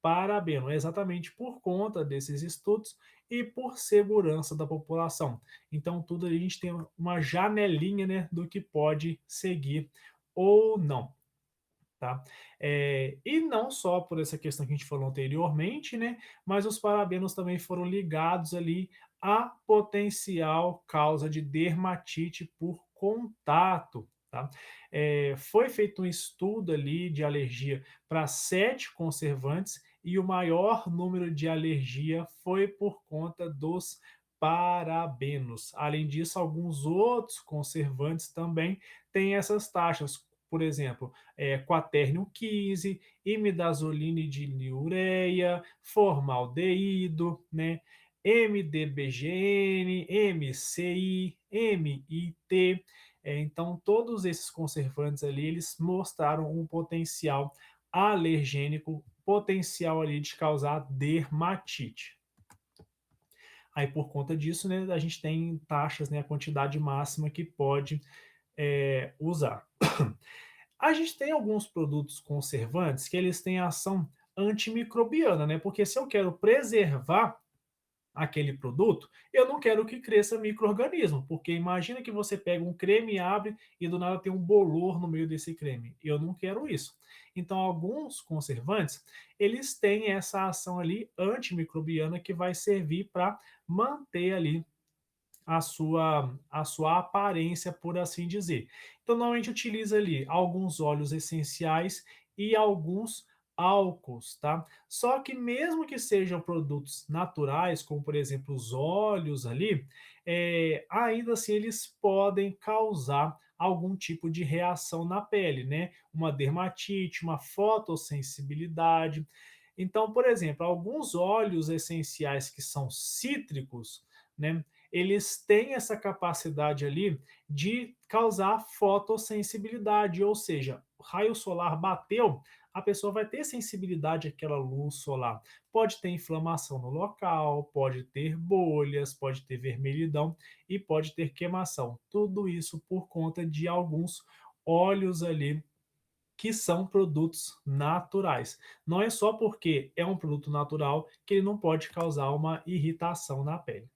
parabeno. É exatamente por conta desses estudos e por segurança da população. Então, tudo a gente tem uma janelinha, né, do que pode seguir ou não. Tá? E não só por essa questão que a gente falou anteriormente, né? Mas os parabenos também foram ligados ali à potencial causa de dermatite por contato. Tá? Foi feito um estudo ali de alergia para 7 conservantes e o maior número de alergia foi por conta dos parabenos. Além disso, alguns outros conservantes também têm essas taxas, por exemplo, quaternio 15, imidazoline de diureia, formaldeído, né, MDBGN, MCI, MIT. Então, todos esses conservantes ali, eles mostraram um potencial alergênico, potencial ali de causar dermatite. Aí, por conta disso, né, a gente tem taxas, né, a quantidade máxima que pode usar. A gente tem alguns produtos conservantes que eles têm ação antimicrobiana, né? Porque se eu quero preservar aquele produto, eu não quero que cresça micro-organismo, porque imagina que você pega um creme, abre e do nada tem um bolor no meio desse creme. Eu não quero isso. Então, alguns conservantes, eles têm essa ação ali antimicrobiana que vai servir para manter ali a sua aparência, por assim dizer. Então, normalmente utiliza ali alguns óleos essenciais e alguns álcools, tá? Só que mesmo que sejam produtos naturais, como por exemplo os óleos ali, ainda assim eles podem causar algum tipo de reação na pele, né? Uma dermatite, uma fotossensibilidade. Então, por exemplo, alguns óleos essenciais que são cítricos, né? eles têm essa capacidade ali de causar fotossensibilidade, ou seja, o raio solar bateu, a pessoa vai ter sensibilidade àquela luz solar. Pode ter inflamação no local, pode ter bolhas, pode ter vermelhidão e pode ter queimação. Tudo isso por conta de alguns óleos ali que são produtos naturais. Não é só porque é um produto natural que ele não pode causar uma irritação na pele.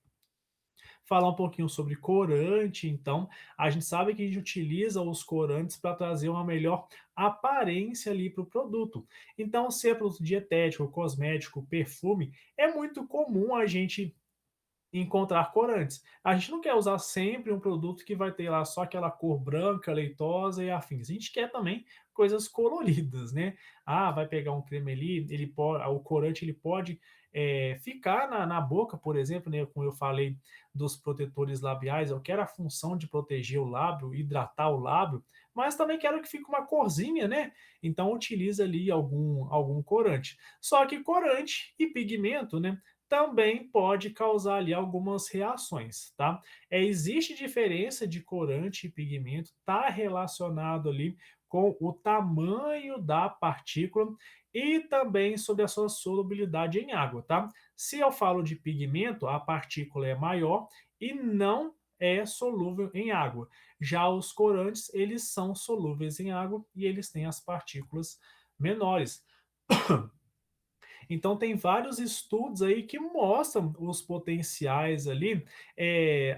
Falar um pouquinho sobre corante, então, a gente sabe que a gente utiliza os corantes para trazer uma melhor aparência ali para o produto. Então, se é produto dietético, cosmético, perfume, é muito comum a gente encontrar corantes. A gente não quer usar sempre um produto que vai ter lá só aquela cor branca, leitosa e afins. A gente quer também coisas coloridas, né? Ah, vai pegar um creme ali, ele pode, o corante ele pode ficar na boca, por exemplo, né? Como eu falei dos protetores labiais, eu quero a função de proteger o lábio, hidratar o lábio, mas também quero que fique uma corzinha, né? Então utiliza ali algum corante. Só que corante e pigmento, né? Também pode causar ali algumas reações, tá? Existe diferença de corante e pigmento, está relacionado ali com o tamanho da partícula e também sobre a sua solubilidade em água, tá? Se eu falo de pigmento, a partícula é maior e não é solúvel em água. Já os corantes, eles são solúveis em água e eles têm as partículas menores. Então tem vários estudos aí que mostram os potenciais ali,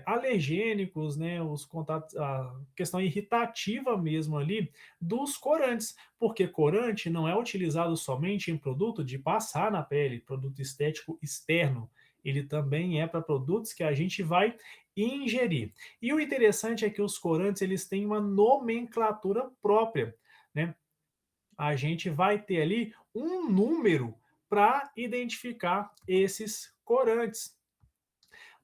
alergênicos, né, os contatos, a questão irritativa mesmo ali dos corantes, porque corante não é utilizado somente em produto de passar na pele, produto estético externo, ele também é para produtos que a gente vai ingerir. E o interessante é que os corantes eles têm uma nomenclatura própria, né? A gente vai ter ali um número para identificar esses corantes.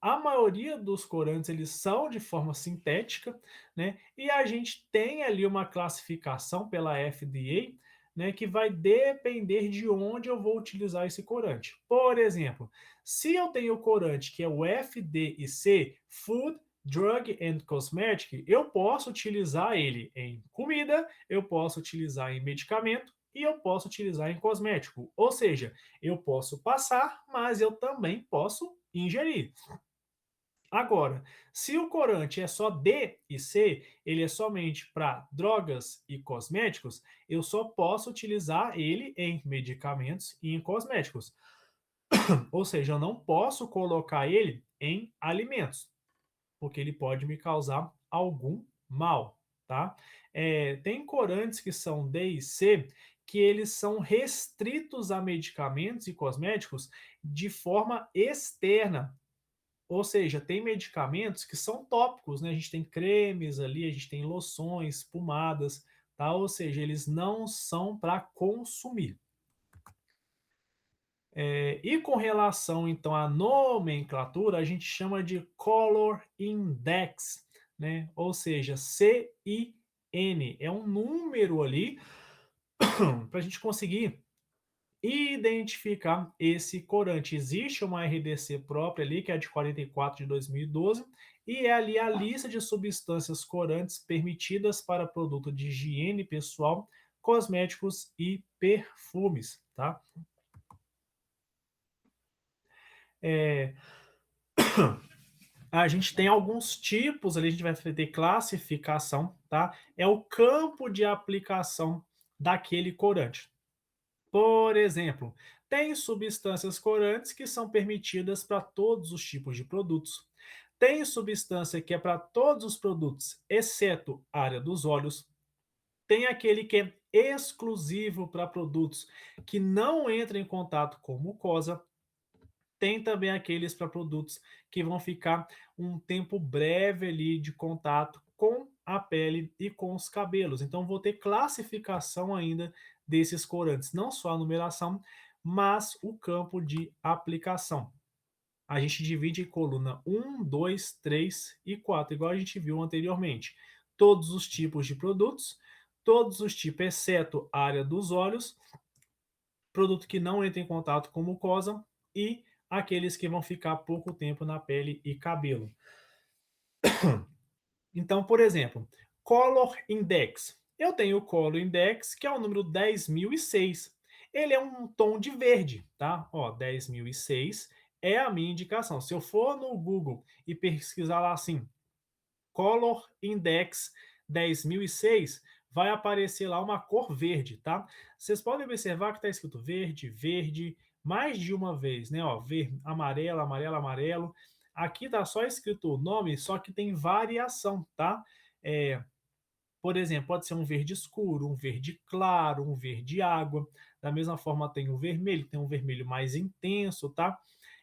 A maioria dos corantes eles são de forma sintética, né? E a gente tem ali uma classificação pela FDA, né, que vai depender de onde eu vou utilizar esse corante. Por exemplo, se eu tenho o corante que é o FDIC, Food, Drug and Cosmetic, eu posso utilizar ele em comida, eu posso utilizar em medicamento e eu posso utilizar em cosmético. Ou seja, eu posso passar, mas eu também posso ingerir. Agora, se o corante é só D e C, ele é somente para drogas e cosméticos, eu só posso utilizar ele em medicamentos e em cosméticos. Ou seja, eu não posso colocar ele em alimentos, porque ele pode me causar algum mal, tá? Tem corantes que são D e C que eles são restritos a medicamentos e cosméticos de forma externa, ou seja, tem medicamentos que são tópicos, né? A gente tem cremes ali, a gente tem loções, pomadas, tá? Ou seja, eles não são para consumir. E com relação, então, à nomenclatura, a gente chama de Color Index, né? Ou seja, CIN. É um número ali para a gente conseguir identificar esse corante. Existe uma RDC própria ali, que é de 44 de 2012, e é ali a lista de substâncias corantes permitidas para produto de higiene pessoal, cosméticos e perfumes, tá? É, a gente tem alguns tipos ali, a gente vai ter classificação, tá? É o campo de aplicação daquele corante. Por exemplo, tem substâncias corantes que são permitidas para todos os tipos de produtos. Tem substância que é para todos os produtos, exceto a área dos olhos. Tem aquele que é exclusivo para produtos que não entram em contato com mucosa. Tem também aqueles para produtos que vão ficar um tempo breve ali de contato com a pele e com os cabelos. Então, vou ter classificação ainda desses corantes, não só a numeração, mas o campo de aplicação. A gente divide em coluna um, 2, 3 e 4, igual a gente viu anteriormente. Todos os tipos de produtos, todos os tipos, exceto a área dos olhos, produto que não entra em contato com mucosa e aqueles que vão ficar pouco tempo na pele e cabelo. Então, por exemplo, Color Index. Eu tenho o Color Index, que é o número 10.006. Ele é um tom de verde, tá? Ó, 10.006 é a minha indicação. Se eu for no Google e pesquisar lá assim, Color Index 10.006, vai aparecer lá uma cor verde, tá? Vocês podem observar que está escrito verde, verde, mais de uma vez, né? Ó, verde, amarelo, amarelo, amarelo. Aqui tá só escrito o nome, só que tem variação, tá? É, por exemplo, pode ser um verde escuro, um verde claro, um verde água. Da mesma forma, tem um vermelho mais intenso, tá?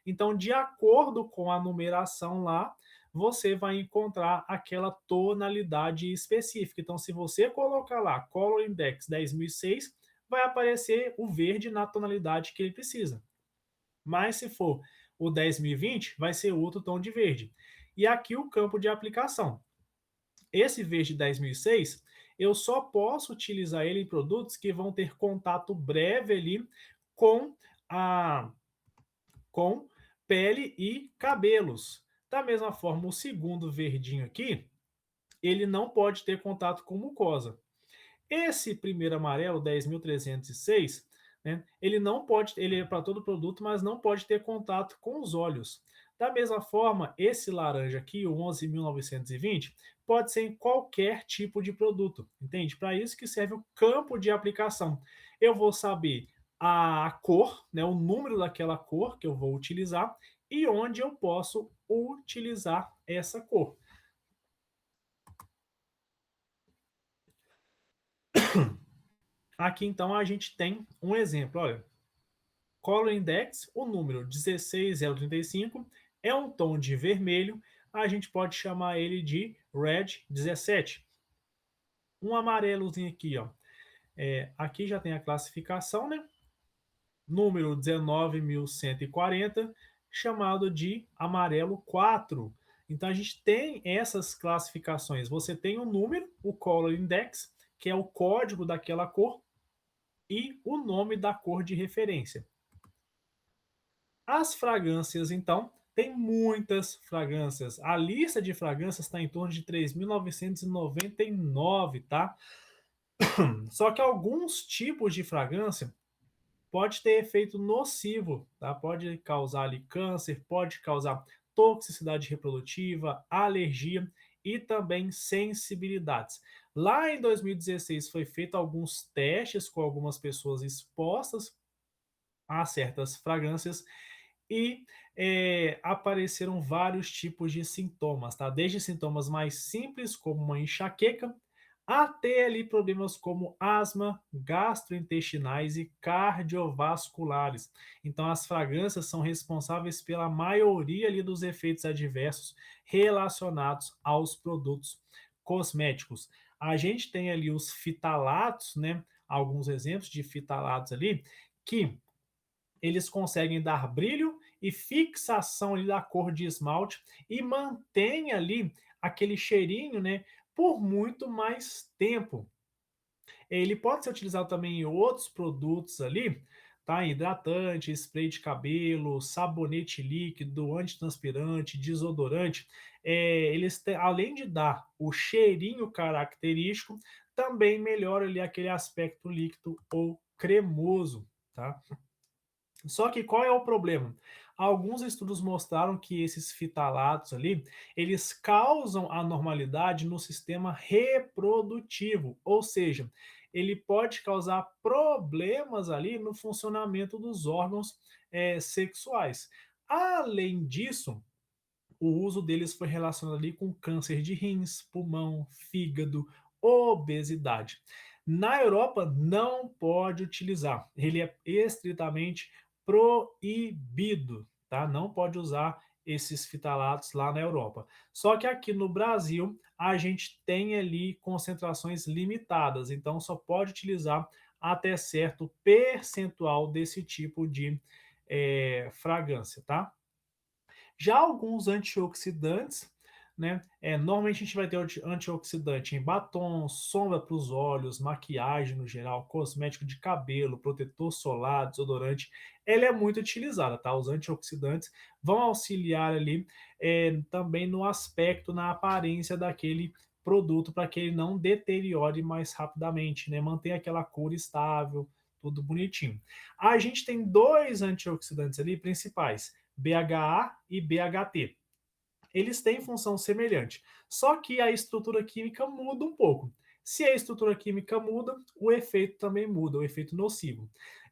Então, de acordo com a numeração lá, você vai encontrar aquela tonalidade específica. Então, se você colocar lá Color Index 10.006, vai aparecer o verde na tonalidade que ele precisa. Mas se for o 10.020, vai ser outro tom de verde. E aqui o campo de aplicação. Esse verde 10.006, eu só posso utilizar ele em produtos que vão ter contato breve ali com a com pele e cabelos. Da mesma forma, o segundo verdinho aqui, ele não pode ter contato com mucosa. Esse primeiro amarelo, 10.306, né, ele não pode, ele é para todo produto, mas não pode ter contato com os olhos. Da mesma forma, esse laranja aqui, o 11.920, pode ser em qualquer tipo de produto, entende? Para isso que serve o campo de aplicação. Eu vou saber a cor, né, o número daquela cor que eu vou utilizar e onde eu posso utilizar essa cor. Aqui então a gente tem um exemplo, olha, Color Index, o número 16035, é um tom de vermelho, a gente pode chamar ele de Red 17. Um amarelozinho aqui, ó. Aqui já tem a classificação, né? Número 19.140, chamado de amarelo 4. Então a gente tem essas classificações. Você tem o número, o Color Index, que é o código daquela cor, e o nome da cor de referência. As fragrâncias, então, tem muitas fragrâncias. A lista de fragrâncias está em torno de 3.999, tá? Só que alguns tipos de fragrância pode ter efeito nocivo, tá? Pode causar ali câncer, pode causar toxicidade reprodutiva, alergia e também sensibilidades. Lá em 2016 foi feito alguns testes com algumas pessoas expostas a certas fragrâncias e apareceram vários tipos de sintomas, tá? Desde sintomas mais simples, como uma enxaqueca, até ali problemas como asma, gastrointestinais e cardiovasculares. Então, as fragrâncias são responsáveis pela maioria ali dos efeitos adversos relacionados aos produtos cosméticos. A gente tem ali os fitalatos, né? Alguns exemplos de fitalatos ali que eles conseguem dar brilho e fixação ali da cor de esmalte e mantém ali aquele cheirinho, né, por muito mais tempo. Ele pode ser utilizado também em outros produtos ali, tá? Hidratante, spray de cabelo, sabonete líquido, antitranspirante, desodorante. Além de dar o cheirinho característico, também melhora ali aquele aspecto líquido ou cremoso, tá? Só que qual é o problema? Alguns estudos mostraram que esses fitalatos ali, eles causam anormalidade no sistema reprodutivo, ou seja, ele pode causar problemas ali no funcionamento dos órgãos sexuais. Além disso, o uso deles foi relacionado ali com câncer de rins, pulmão, fígado, obesidade. Na Europa não pode utilizar, ele é estritamente proibido, tá? Não pode usar esses fitalatos lá na Europa. Só que aqui no Brasil a gente tem ali concentrações limitadas, então só pode utilizar até certo percentual desse tipo de fragrância, tá? Já alguns antioxidantes, né? Normalmente a gente vai ter antioxidante em batom, sombra para os olhos, maquiagem no geral, cosmético de cabelo, protetor solar, desodorante. Ela é muito utilizada, tá? Os antioxidantes vão auxiliar ali também no aspecto, na aparência daquele produto para que ele não deteriore mais rapidamente, né? Manter aquela cor estável, tudo bonitinho. A gente tem dois antioxidantes ali principais, BHA e BHT. Eles têm função semelhante, só que a estrutura química muda um pouco. Se a estrutura química muda, o efeito também muda, o efeito nocivo.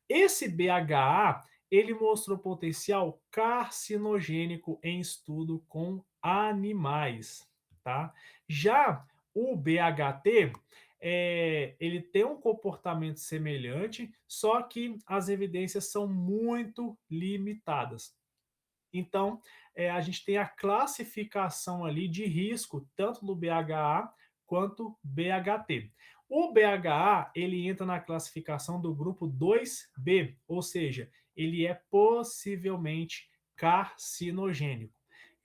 Esse BHA, ele mostrou potencial carcinogênico em estudo com animais, tá? Já o BHT, ele tem um comportamento semelhante, só que as evidências são muito limitadas. Então, a gente tem a classificação ali de risco, tanto do BHA quanto BHT. O BHA, ele entra na classificação do grupo 2B, ou seja, ele é possivelmente carcinogênico.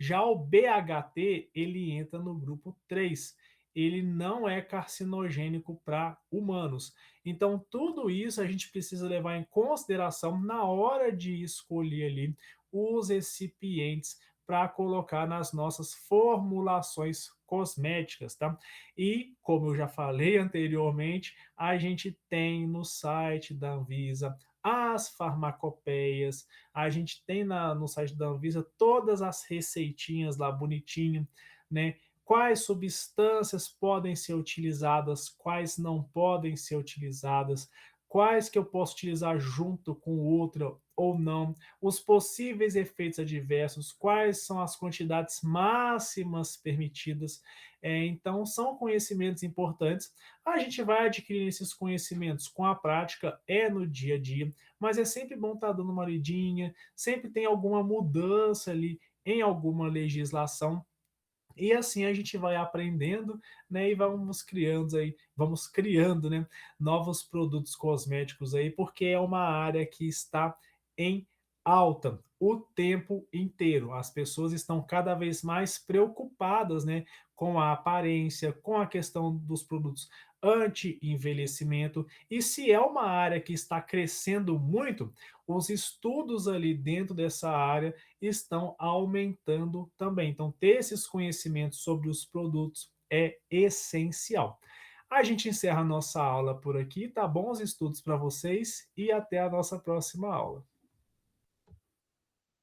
Já o BHT, ele entra no grupo 3. Ele não é carcinogênico para humanos. Então, tudo isso a gente precisa levar em consideração na hora de escolher ali os recipientes para colocar nas nossas formulações cosméticas, tá? E, como eu já falei anteriormente, a gente tem no site da Anvisa as farmacopeias, a gente tem no site da Anvisa todas as receitinhas lá bonitinho, né? Quais substâncias podem ser utilizadas, quais não podem ser utilizadas, quais que eu posso utilizar junto com outra ou não, os possíveis efeitos adversos, quais são as quantidades máximas permitidas. Então, são conhecimentos importantes. A gente vai adquirir esses conhecimentos com a prática, no dia a dia, mas é sempre bom estar dando uma lidinha, sempre tem alguma mudança ali em alguma legislação e assim a gente vai aprendendo, né, e vamos criando, né, novos produtos cosméticos aí, porque é uma área que está em alta o tempo inteiro. As pessoas estão cada vez mais preocupadas, né, com a aparência, com a questão dos produtos anti-envelhecimento. E se é uma área que está crescendo muito, os estudos ali dentro dessa área estão aumentando também. Então, ter esses conhecimentos sobre os produtos é essencial. A gente encerra a nossa aula por aqui, tá? Bons estudos para vocês e até a nossa próxima aula.